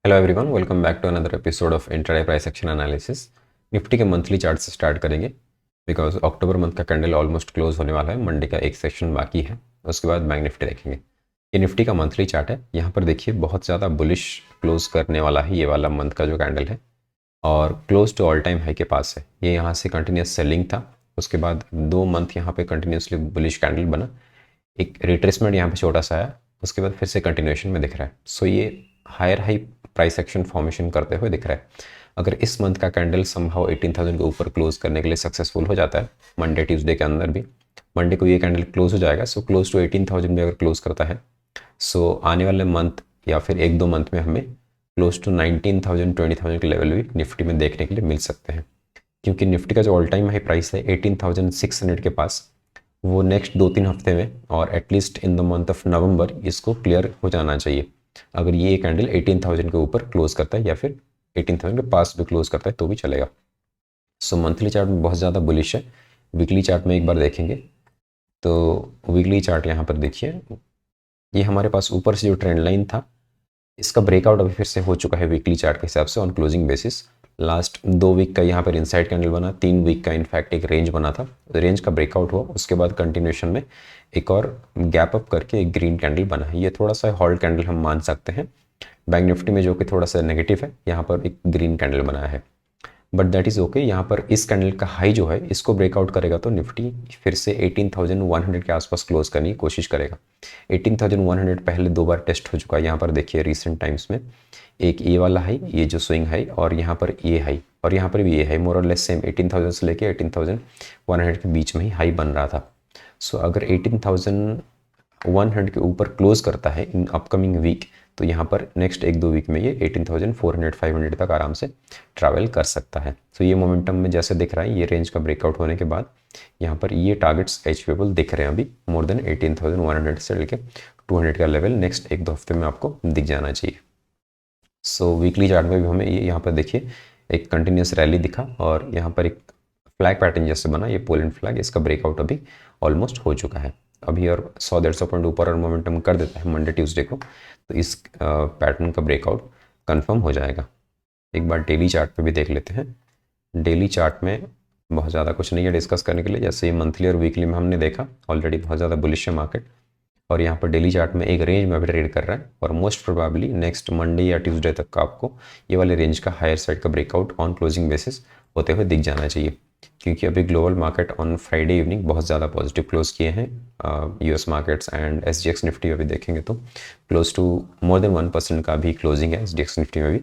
Hello everyone, welcome back to another episode of intraday price action analysis. Nifty के monthly chart से start करेंगे because October month का candle almost close होने वाला है। Monday का एक सेक्शन बाकी है, उसके बाद बैंक निफ्टी देखेंगे। ये निफ्टी का मंथली चार्ट है। यहाँ पर देखिए बहुत ज़्यादा बुलिश क्लोज करने वाला है ये वाला मंथ का जो कैंडल है, और close to all time high के पास है। ये यहाँ से कंटिन्यूस सेलिंग था, उसके बाद 2 मंथ यहाँ पे कंटिन्यूसली बुलिश कैंडल बना, एक रिट्रेसमेंट यहाँ पे छोटा सा आया, उसके बाद फिर से कंटिन्यूएशन में दिख रहा है। सो ये higher high price action formation करते हुए दिख रहा है। अगर इस मंथ का कैंडल संभव 18,000 के ऊपर क्लोज करने के लिए सक्सेसफुल हो जाता है मंडे ट्यूसडे के अंदर भी, मंडे को ये कैंडल क्लोज हो जाएगा। सो क्लोज टू 18,000 भी अगर क्लोज करता है, सो आने वाले मंथ या फिर 1-2 मंथ में हमें क्लोज टू 19,000 20,000 के लेवल भी निफ्टी में देखने के लिए मिल सकते हैं। क्योंकि निफ्टी का जो ऑल टाइम हाई प्राइस है 18,600 के पास, वो नेक्स्ट 2-3 हफ्ते में और at least in the month of November इसको क्लियर हो जाना चाहिए। अगर ये कैंडल 18,000 के ऊपर क्लोज करता है या फिर 18,000 के पास भी क्लोज करता है तो भी चलेगा। सो मंथली चार्ट में बहुत ज़्यादा बुलिश है। वीकली चार्ट में एक बार देखेंगे तो वीकली चार्ट यहाँ पर देखिए, ये हमारे पास ऊपर से जो ट्रेंड लाइन था इसका ब्रेकआउट अभी फिर से हो चुका है वीकली चार्ट के हिसाब से on closing basis. Last 2 week का यहाँ पर इनसाइड कैंडल बना, 3 वीक का इनफैक्ट एक रेंज बना था, रेंज का ब्रेकआउट हुआ, उसके बाद कंटिन्यूएशन में एक और गैप अप करके एक ग्रीन कैंडल बना है। ये थोड़ा सा हॉल्ट कैंडल हम मान सकते हैं। बैंक निफ्टी में जो कि थोड़ा सा नेगेटिव है, यहाँ पर एक ग्रीन कैंडल बनाया है, बट दैट इज़ ओके। यहाँ पर इस कैंडल का हाई जो है इसको ब्रेकआउट करेगा तो निफ्टी फिर से 18,100 के आसपास क्लोज करने की कोशिश करेगा। 18,100 पहले 2 बार टेस्ट हो चुका है। यहाँ पर देखिए रिसेंट टाइम्स में एक ये वाला हाई, ये जो स्विंग हाई, और यहाँ पर ये हाई, और यहाँ पर भी ये हाई, मोर और लेस सेम 18,000 से लेके 18,100 के बीच में ही हाई बन रहा था। सो अगर 18,100 के ऊपर क्लोज करता है इन अपकमिंग वीक, तो यहाँ पर नेक्स्ट 1-2 वीक में ये 18,400-500 तक आराम से ट्रैवल कर सकता है। तो ये मोमेंटम में जैसे दिख रहा है, ये रेंज का ब्रेकआउट होने के बाद यहाँ पर ये टारगेट्स अचीवेबल दिख रहे हैं अभी। मोर देन 18,100 से लेके 200 का लेवल नेक्स्ट 1-2 हफ्ते में आपको दिख जाना चाहिए। सो वीकली चार्ट में भी हमें ये यहाँ पर देखिए एक कंटिन्यूस रैली दिखा, और यहाँ पर एक फ्लैग पैटर्न जैसे बना, ये पोलैंड फ्लैग, इसका ब्रेकआउट अभी ऑलमोस्ट हो चुका है। अभी और 100-150 पॉइंट ऊपर और मोमेंटम कर देता है मंडे ट्यूसडे को, तो इस पैटर्न का ब्रेकआउट कंफर्म हो जाएगा। एक बार डेली चार्ट पे भी देख लेते हैं। डेली चार्ट में बहुत ज़्यादा कुछ नहीं है डिस्कस करने के लिए। जैसे मंथली और वीकली में हमने देखा ऑलरेडी बहुत ज़्यादा बुलिश है मार्केट, और यहाँ पर डेली चार्ट में एक रेंज में भी ट्रेड कर रहा है, और मोस्ट प्रोबेबली नेक्स्ट मंडे या ट्यूसडे तक का आपको ये वाले रेंज का हायर साइड का ब्रेकआउट ऑन क्लोजिंग बेसिस होते हुए दिख जाना चाहिए। क्योंकि अभी global market on Friday evening बहुत ज़्यादा पॉजिटिव क्लोज किए हैं। US markets and SGX Nifty अभी देखेंगे तो क्लोज टू मोर देन 1% का भी क्लोजिंग है एसजीएक्स निफ्टी में भी।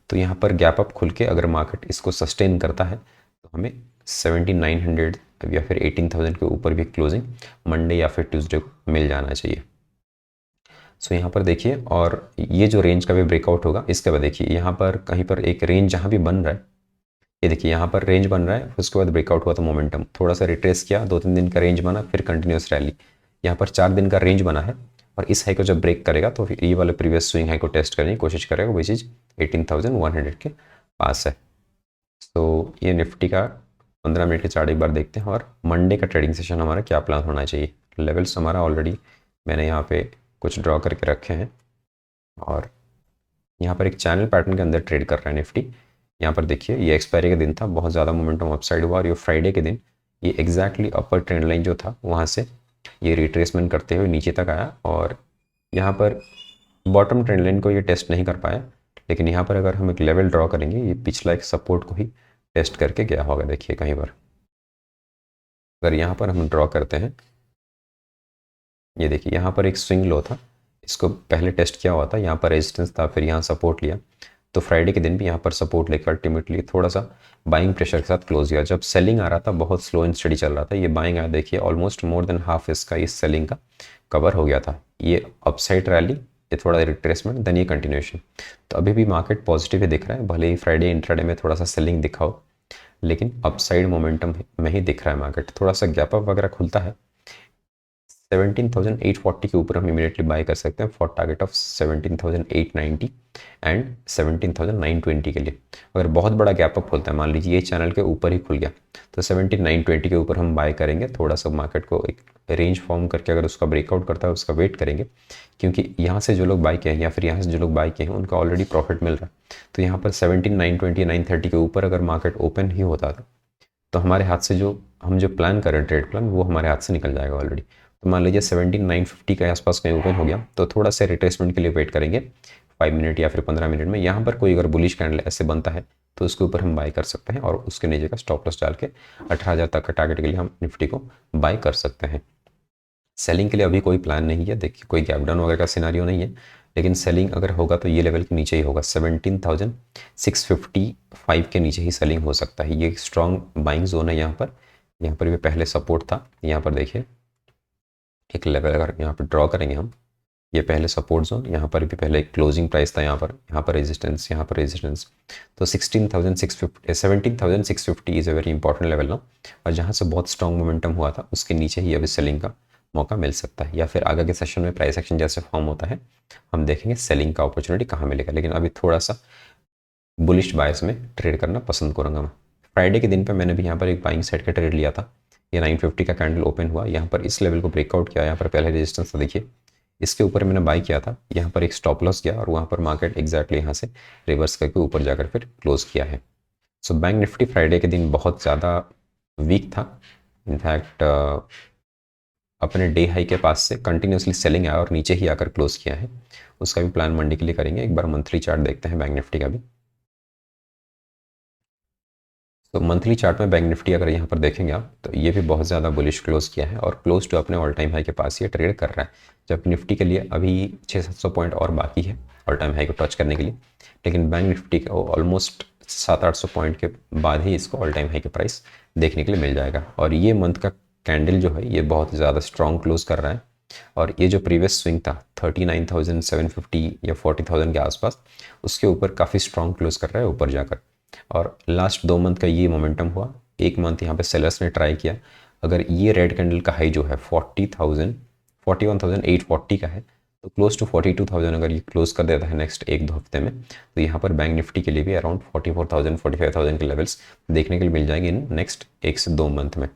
तो यहाँ पर गैप अप खुल के अगर मार्केट इसको सस्टेन करता है तो हमें 17,900 या फिर 18,000 के ऊपर भी क्लोजिंग मंडे या फिर ट्यूसडे को मिल जाना चाहिए। सो यहाँ पर देखिए, और ये जो रेंज का भी ब्रेकआउट होगा इसके बाद देखिए यहाँ पर कहीं पर एक रेंज जहाँ भी बन रहा है, ये देखिए यहाँ पर रेंज बन रहा है, उसके बाद ब्रेकआउट हुआ तो मोमेंटम थोड़ा सा रिट्रेस किया, 2-3 दिन का रेंज बना, फिर कंटिन्यूस रैली। यहाँ पर 4 दिन का रेंज बना है, और इस हाई को जब ब्रेक करेगा तो फिर ये वाले प्रीवियस स्विंग हाई को टेस्ट करने की कोशिश करेगा, विच इज 18,100 के पास है। तो ये निफ्टी का 15 मिनट के चार्ट एक बार देखते हैं, और मंडे का ट्रेडिंग सेशन हमारा क्या प्लान होना चाहिए। लेवल्स हमारा ऑलरेडी मैंने यहाँ पे कुछ ड्रॉ करके रखे हैं, और यहाँ पर एक चैनल पैटर्न के अंदर ट्रेड कर रहा है निफ्टी। यहाँ पर देखिए ये एक्सपायरी का दिन था, बहुत ज़्यादा मोमेंटम अपसाइड हुआ, और ये फ्राइडे के दिन ये एग्जैक्टली अपर ट्रेंड लाइन जो था वहाँ से ये रिट्रेसमेंट करते हुए नीचे तक आया, और यहाँ पर बॉटम ट्रेंड लाइन को ये टेस्ट नहीं कर पाया। लेकिन यहाँ पर अगर हम एक लेवल ड्रॉ करेंगे, ये पिछला एक सपोर्ट को ही टेस्ट करके गया होगा। देखिए कहीं पर अगर यहाँ पर हम ड्रॉ करते हैं, ये देखिए यहाँ पर एक स्विंग लो था, इसको पहले टेस्ट किया हुआ था, यहाँ पर रेजिस्टेंस था, फिर यहाँ सपोर्ट लिया। तो फ्राइडे के दिन भी यहाँ पर सपोर्ट लेकर अल्टीमेटली थोड़ा सा बाइंग प्रेशर के साथ क्लोज किया। जब सेलिंग आ रहा था बहुत स्लो एंड स्टडी चल रहा था, ये बाइंग आया, देखिए ऑलमोस्ट मोर देन हाफ इसका इस सेलिंग का कवर हो गया था। ये अपसाइड रैली, ये थोड़ा रिट्रेसमेंट, देन ये कंटिन्यूएशन। तो अभी भी मार्केट पॉजिटिव ही दिख रहा है, भले ही फ्राइडे इंट्राडे में थोड़ा सा सेलिंग दिखा हो, लेकिन अपसाइड मोमेंटम में ही दिख रहा है मार्केट। थोड़ा सा गैप अप वगैरह खुलता है 17,840 के ऊपर हम इमीडिएटली बाय कर सकते हैं फॉर टारगेट ऑफ 17,890 एंड 17,920 के लिए। अगर बहुत बड़ा गैप अप खुलता है, मान लीजिए ये चैनल के ऊपर ही खुल गया, तो 17,920 के ऊपर हम बाय करेंगे। थोड़ा सा मार्केट को एक रेंज फॉर्म करके अगर उसका ब्रेकआउट करता है उसका वेट करेंगे, क्योंकि यहाँ से जो लोग बाय किए हैं या फिर यहाँ से जो लोग बाय किए हैं उनका ऑलरेडी प्रॉफिट मिल रहा है। तो यहाँ पर 17,920 930 के ऊपर अगर मार्केट ओपन ही होता था तो हमारे हाथ से जो हम जो प्लान कर रहे हैं ट्रेड प्लान, वो हमारे हाथ से निकल जाएगा ऑलरेडी। तो मान लीजिए 17,950 के आसपास कहीं ओपन हो गया तो थोड़ा सा रिट्रेसमेंट के लिए वेट करेंगे 5 मिनट या फिर 15 मिनट में। यहाँ पर कोई अगर बुलिश कैंडल ऐसे बनता है तो उसके ऊपर हम बाय कर सकते हैं और उसके नीचे का स्टॉप लॉस डाल के 18,000 तक का टारगेट के लिए हम निफ्टी को बाय कर सकते हैं। सेलिंग के लिए अभी कोई प्लान नहीं है, देखिए कोई गैप डाउन वगैरह का सिनारियो नहीं है, लेकिन सेलिंग अगर होगा तो ये लेवल के नीचे ही होगा। 17,655 के नीचे ही सेलिंग हो सकता है। ये स्ट्रॉन्ग बाइंग जोन है। यहाँ पर भी पहले सपोर्ट था, यहाँ पर देखिए एक लेवल अगर यहाँ पर ड्रॉ करेंगे हम, ये पहले सपोर्ट जोन, यहाँ पर भी पहले एक क्लोजिंग प्राइस था, यहाँ पर रेजिस्टेंस, यहाँ पर रेजिस्टेंस। तो 17,650 is a very important level ना, और जहाँ से बहुत स्ट्रॉन्ग मोमेंटम हुआ था उसके नीचे ही अभी सेलिंग का मौका मिल सकता है, या फिर आगे के सेशन में प्राइस एक्शन जैसे फॉर्म होता है हम देखेंगे सेलिंग का अपॉर्चुनिटी कहाँ मिलेगा। लेकिन अभी थोड़ा सा बुलिश बायस में ट्रेड करना पसंद करूँगा मैं। फ्राइडे के दिन पे मैंने भी यहाँ पर एक बाइंग साइड का ट्रेड लिया था। ये 950 का कैंडल ओपन हुआ, यहाँ पर इस लेवल को ब्रेकआउट किया, यहाँ पर पहले रेजिस्टेंस था देखिए, इसके ऊपर मैंने बाई किया था, यहाँ पर एक स्टॉप लॉस गया और वहाँ पर मार्केट एग्जैक्टली यहाँ से रिवर्स करके ऊपर जाकर फिर क्लोज किया है। सो बैंक निफ्टी फ्राइडे के दिन बहुत ज़्यादा वीक था। इनफैक्ट अपने डे हाई के पास से कंटिन्यूसली सेलिंग आया और नीचे ही आकर क्लोज किया है। उसका भी प्लान मंडे के लिए करेंगे। एक बार मंथली चार्ट देखते हैं बैंक निफ्टी का भी। तो मंथली चार्ट में बैंक निफ्टी अगर यहाँ पर देखेंगे आप तो ये भी बहुत ज़्यादा बुलिश क्लोज किया है और क्लोज टू अपने ऑल टाइम हाई के पास ये ट्रेड कर रहा है। जबकि निफ्टी के लिए अभी 600-700 पॉइंट और बाकी है ऑल टाइम हाई को टच करने के लिए, लेकिन बैंक निफ्टी का ऑलमोस्ट 700-800 पॉइंट के बाद ही इसको ऑल टाइम हाई के प्राइस देखने के लिए मिल जाएगा। और ये मंथ का कैंडल जो है ये बहुत ज़्यादा स्ट्रॉन्ग क्लोज कर रहा है। और ये जो प्रीवियस स्विंग था 39,750 या 40,000 के आसपास, उसके ऊपर काफ़ी स्ट्रॉन्ग क्लोज कर रहा है ऊपर जाकर। और लास्ट 2 मंथ का ये मोमेंटम हुआ। एक मंथ यहाँ पे सेलर्स ने ट्राई किया। अगर ये रेड कैंडल का हाई जो है 41,840 का है तो क्लोज टू 42,000 अगर ये क्लोज कर देता है नेक्स्ट 1-2 हफ्ते में, तो यहाँ पर बैंक निफ्टी के लिए भी अराउंड 44,000 45,000 के लेवल्स देखने के लिए मिल जाएंगे इन नेक्स्ट 1 से 2 मंथ में।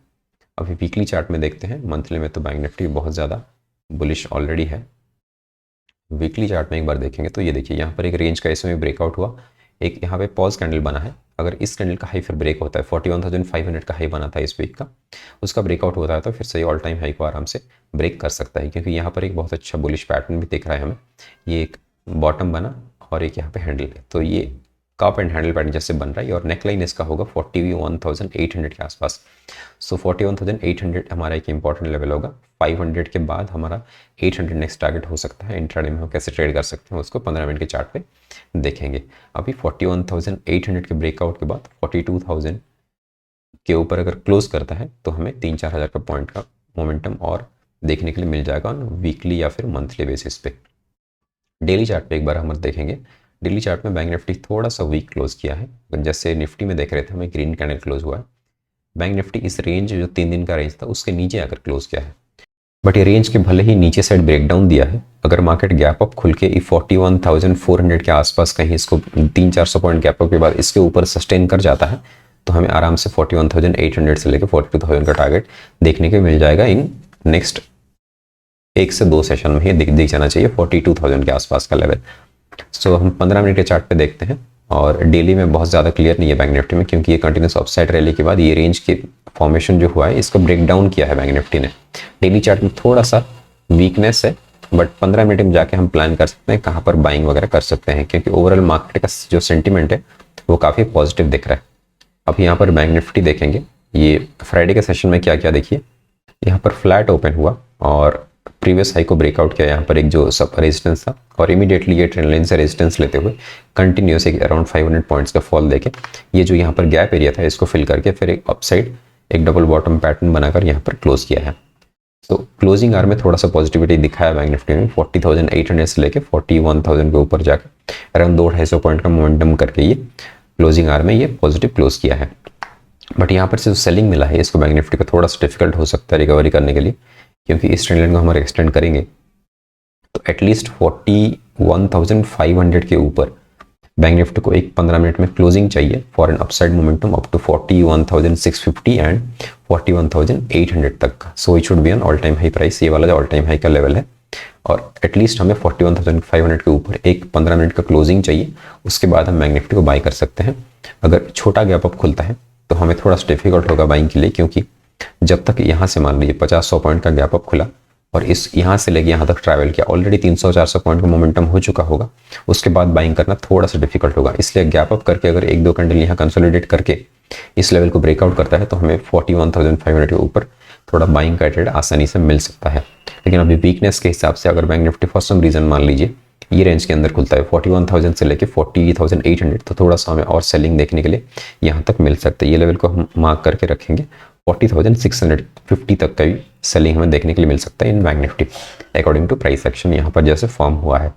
अभी वीकली चार्ट में देखते हैं। मंथली में तो बैंक निफ्टी बहुत ज़्यादा बुलिश ऑलरेडी है। वीकली चार्ट में एक बार देखेंगे तो ये देखिए यहाँ पर एक रेंज का इसमें ब्रेकआउट हुआ, एक यहाँ पे पॉज कैंडल बना है। अगर इस कैंडल का हाई फिर ब्रेक होता है, 41,500 का हाई बना था इस वीक का, उसका ब्रेकआउट होता है तो फिर से ऑल टाइम हाई को आराम से ब्रेक कर सकता है, क्योंकि यहाँ पर एक बहुत अच्छा बुलिश पैटर्न भी दिख रहा है हमें। ये एक बॉटम बना और एक यहाँ पे हैंडल है, तो ये कप एंड हैंडल पैटर्न जैसे बन रहा है और नेकलाइन इसका होगा 41,800 के आसपास। सो 41,800 हमारा एक इंपॉर्टेंट लेवल होगा। 500 के बाद हमारा 800 नेक्स्ट टारगेट हो सकता है। इंट्राडे में हम कैसे ट्रेड कर सकते हैं उसको 15 मिनट के चार्ट पे देखेंगे। अभी 41,800 के ब्रेकआउट के बाद 42,000 के ऊपर अगर क्लोज करता है तो हमें 3-4 हज़ार का पॉइंट का मोमेंटम और देखने के लिए मिल जाएगा ऑन वीकली या फिर मंथली बेसिस पे। डेली चार्ट पे एक बार हम देखेंगे। डेली चार्ट में बैंक निफ्टी थोड़ा सा वीक क्लोज किया है। जैसे निफ्टी में देख रहे थे हमें ग्रीन कैंडल क्लोज हुआ है, बैंक निफ्टी इस रेंज जो 3 दिन का रेंज था उसके नीचे आकर क्लोज किया है। बट ये रेंज के भले ही नीचे साइड ब्रेकडाउन दिया है, अगर मार्केट गैप अप खुल के 41,400 के आसपास कहीं इसको 300-400 पॉइंट गैप अप के बाद इसके ऊपर सस्टेन कर जाता है तो हमें आराम से 41,800 से लेकर 42,000 का टारगेट देखने के मिल जाएगा इन नेक्स्ट 1 से 2 सेशन में ही दिख जाना चाहिए 42,000 के आसपास का लेवल। सो हम 15 मिनट के चार्ट पे देखते हैं। और डेली में बहुत ज़्यादा क्लियर नहीं है बैंक निफ्टी में, क्योंकि ये कंटिन्यूस अपसाइड रैली के बाद ये रेंज की फॉर्मेशन जो हुआ है इसको ब्रेक डाउन किया है बैंक निफ्टी ने। डेली चार्ट में थोड़ा सा वीकनेस है, बट 15 मिनट में जाके हम प्लान कर सकते हैं कहाँ पर बाइंग वगैरह कर सकते हैं, क्योंकि ओवरऑल मार्केट का जो सेंटिमेंट है वो काफ़ी पॉजिटिव दिख रहा है। अब यहाँ पर बैंक निफ्टी देखेंगे, ये फ्राइडे के सेशन में क्या क्या देखिए, यहाँ पर फ्लैट ओपन हुआ और प्रीवियस हाई को ब्रेकआउट किया, यहाँ पर एक जो सब रेजिस्टेंस था और इमीडिएटली ये ट्रेंड लाइन से रेजिस्टेंस लेते हुए कंटिन्यूस एक अराउंड 500 पॉइंट्स का फॉल देके ये जो यहाँ पर गैप एरिया था इसको फिल करके फिर एक अपसाइड एक डबल बॉटम पैटर्न बनाकर यहाँ पर क्लोज किया है। तो क्लोजिंग आर में थोड़ा सा पॉजिटिविटी दिखाया बैंक निफ्टी में 40,800 से लेके 41,000 के ऊपर जाकर अराउंड 200-250 पॉइंट का मोमेंटम करके ये क्लोजिंग आर में ये पॉजिटिव क्लोज किया है। बट यहाँ पर से जो सेलिंग मिला है इसको बैंक निफ्टी को थोड़ा सा डिफिकल्ट हो सकता है रिकवरी करने के लिए, क्योंकि इस ट्रेंड लाइन को हमारे एक्सटेंड करेंगे तो एटलीस्ट 41,500 के ऊपर बैंक निफ्टी को एक 15 मिनट में क्लोजिंग चाहिए for an upside momentum up to 41,650 and 41,800 तक का। So it should be an all time high price, ये वाला जो ऑल टाइम हाई का लेवल है, और एटलीस्ट हमें 41,500 के ऊपर एक 15 मिनट का क्लोजिंग चाहिए, उसके बाद हम बैंक निफ्टी को बाई कर सकते हैं। अगर छोटा गैप अप खुलता है तो हमें थोड़ा सा डिफिकल्ट होगा बाइंग के लिए, क्योंकि जब तक यहाँ से मान लीजिए 50-100 पॉइंट का गैप अप खुला और इस यहाँ से लेके यहाँ तक ट्रैवल किया, ऑलरेडी 300-400 पॉइंट का मोमेंटम हो चुका होगा, उसके बाद बाइंग करना थोड़ा सा डिफिकल्ट होगा। इसलिए गैप अप करके अगर 1-2 कैंडल यहाँ कंसोलिडेट करके इस लेवल को ब्रेकआउट करता है तो हमें 41,500 के ऊपर थोड़ा बाइंग का ट्रेड आसानी से मिल सकता है। लेकिन अभी वीकनेस के हिसाब से अगर bank Nifty for some reason मान लीजिए ये रेंज के अंदर खुलता है 41,000 से लेके 40,800, तो थोड़ा सा हमें और सेलिंग देखने के लिए यहाँ तक मिल सकता है। ये लेवल को हम मार्क करके रखेंगे, 40,650 तक का भी सेलिंग हमें देखने के लिए मिल सकता है in bank Nifty according to price action यहाँ पर जैसे फॉर्म हुआ है।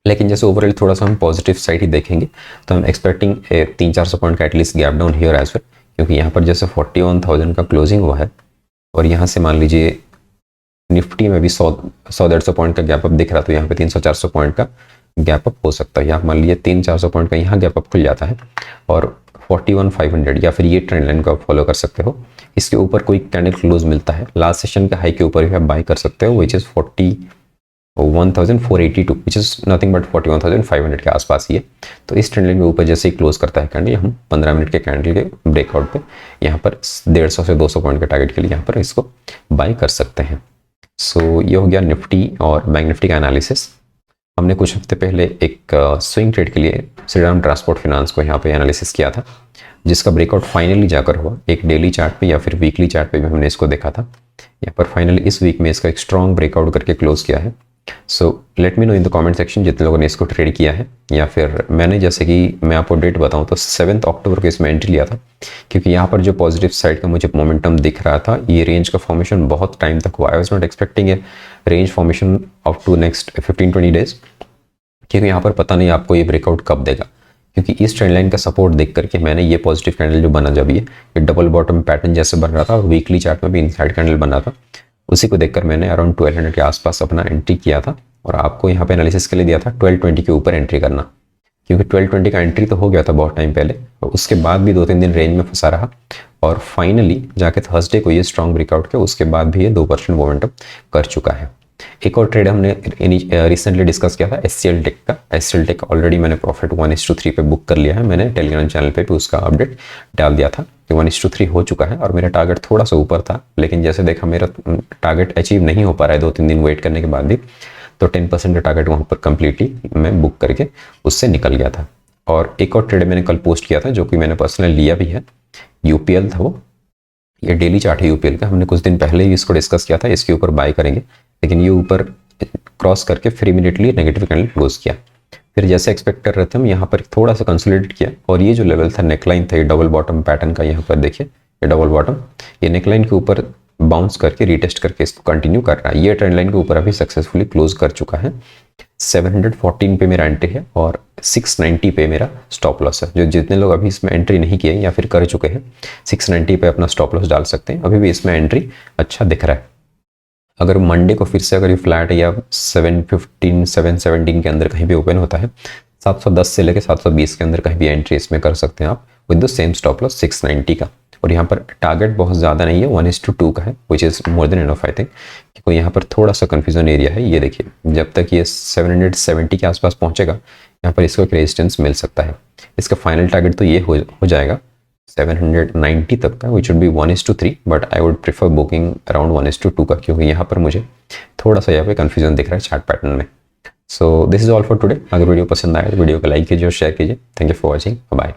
लेकिन जैसे ओवरऑल थोड़ा सा हम पॉजिटिव साइड ही देखेंगे तो हम एक्सपेक्टिंग 300-400 पॉइंट का at least gap down here as well, क्योंकि यहाँ पर जैसे 41,000 का क्लोजिंग हुआ है और यहाँ से मान लीजिए निफ्टी में भी 100-150 पॉइंट का गैप अप दिख रहा, तो यहाँ पे 300-400 पॉइंट का गैप अप हो सकता है। यहाँ मान लीजिए 300-400 पॉइंट का यहाँ गैप अप खुल जाता है और 41,500 या फिर ये ट्रेंड लाइन को आप फॉलो कर सकते हो, इसके ऊपर कोई कैंडल क्लोज मिलता है लास्ट सेशन के हाई के ऊपर भी आप बाय कर सकते हो, which is 41,482, which is nothing but 41,500 के आसपास ही है। तो इस ट्रेंड लाइन के ऊपर जैसे ही क्लोज करता है कैंडल, हम 15 मिनट के कैंडल के ब्रेकआउट पे यहाँ पर 150 से 200 पॉइंट के टारगेट के लिए यहाँ पर इसको बाय कर सकते हैं। सो ये हो गया निफ्टी और बैंक निफ्टी का एनालिसिस। हमने कुछ हफ्ते पहले एक स्विंग ट्रेड के लिए श्रीराम ट्रांसपोर्ट फाइनेंस को यहाँ पे एनालिसिस किया था, जिसका ब्रेकआउट फाइनली जाकर हुआ। एक डेली चार्ट पे या फिर वीकली चार्ट पे भी हमने इसको देखा था। यहाँ पर फाइनली इस वीक में इसका एक स्ट्रॉन्ग ब्रेकआउट करके क्लोज किया है। So let me know in the comment section जितने लोगों ने इसको ट्रेड किया है, या फिर मैंने जैसे कि मैं आपको डेट बताऊं तो 7 अक्टूबर को इसमें एंट्री लिया था, क्योंकि यहाँ पर जो पॉजिटिव साइड का मुझे मोमेंटम दिख रहा था, ये रेंज का फॉर्मेशन बहुत टाइम तक हुआ। I was not expecting a range formation up to next 15-20 days, क्योंकि यहाँ पर पता नहीं आपको ये ब्रेकआउट कब देगा। क्योंकि इस ट्रेंड लाइन का सपोर्ट देख करके मैंने ये पॉजिटिव कैंडल जो बना जब ये डबल बॉटम पैटर्न जैसे बन रहा था, वीकली चार्ट में भी इनसाइड कैंडल बन रहा था, उसी को देखकर मैंने अराउंड 1200 के आसपास अपना एंट्री किया था और आपको यहाँ पे एनालिसिस के लिए दिया था 1220 के ऊपर एंट्री करना, क्योंकि 1220 का एंट्री तो हो गया था बहुत टाइम पहले और उसके बाद भी 2-3 दिन रेंज में फंसा रहा और फाइनली जाके थर्सडे को ये स्ट्रॉन्ग ब्रेकआउट किया। उसके बाद भी ये 2% मोमेंटम कर चुका है। एक और ट्रेड हमने रिसेंटली डिस्कस किया था SCL टेक का। SCL टेक ऑलरेडी मैंने प्रॉफिट 1:3 पे बुक कर लिया है। मैंने टेलीग्राम चैनल पे भी उसका अपडेट डाल दिया था कि 1:3 हो चुका है और मेरा टारगेट थोड़ा सा ऊपर था, लेकिन जैसे देखा मेरा टारगेट अचीव नहीं हो पा रहा है 2-3 दिन वेट करने के बाद भी, तो 10% का टारगेट वहाँ पर कंप्लीटली मैं बुक करके उससे निकल गया था। और एक और ट्रेड मैंने कल पोस्ट किया था जो कि मैंने पर्सनली लिया भी है, UPL था वो। ये डेली चार्ट है UPL का, हमने कुछ दिन पहले ही इसको डिस्कस किया था, इसके ऊपर बाय करेंगे, लेकिन ये ऊपर क्रॉस करके फिर इमीडिएटली नेगेटिव कैंडल क्लोज किया। फिर जैसे एक्सपेक्ट कर रहे थे हम, यहाँ पर थोड़ा सा कंसोलिडेट किया और ये जो लेवल था नेकलाइन था, ये डबल बॉटम पैटर्न का, यहाँ पर देखिए ये डबल बॉटम, ये नेकलाइन के ऊपर बाउंस करके रिटेस्ट करके इसको कंटिन्यू कर रहा है। ये ट्रेंड लाइन के ऊपर अभी सक्सेसफुली क्लोज कर चुका है। 714 पे मेरा एंट्री है और 690 पे मेरा स्टॉप लॉस है। जो जितने लोग अभी इसमें एंट्री नहीं किए या फिर कर चुके हैं, 690 पे अपना स्टॉप लॉस डाल सकते हैं। अभी भी इसमें एंट्री अच्छा दिख रहा है। अगर मंडे को फिर से अगर ये फ्लैट या 715 717 के अंदर कहीं भी ओपन होता है, 710 से लेकर 720 के अंदर कहीं भी एंट्री इसमें कर सकते हैं आप with the same stop loss 690 का। और यहाँ पर टारगेट बहुत ज़्यादा नहीं है, 1:2 का है, which is more than enough I think. क्योंकि यहाँ पर थोड़ा सा कन्फ्यूजन एरिया है। ये देखिए जब तक ये 770 के आसपास पहुँचेगा, यहाँ पर इसको एक रेजिस्टेंस मिल सकता है। इसका फाइनल टारगेट तो ये हो जाएगा 790 तक का, which would be 1:3, but I would prefer booking around 1:2 का, क्योंकि यहाँ पर मुझे थोड़ा सा यहाँ पे कन्फ्यूजन दिख रहा है चार्ट पैटर्न में। So this is all for today. अगर वीडियो पसंद आए तो वीडियो को लाइक कीजिए और शेयर कीजिए। Thank you for watching, bye.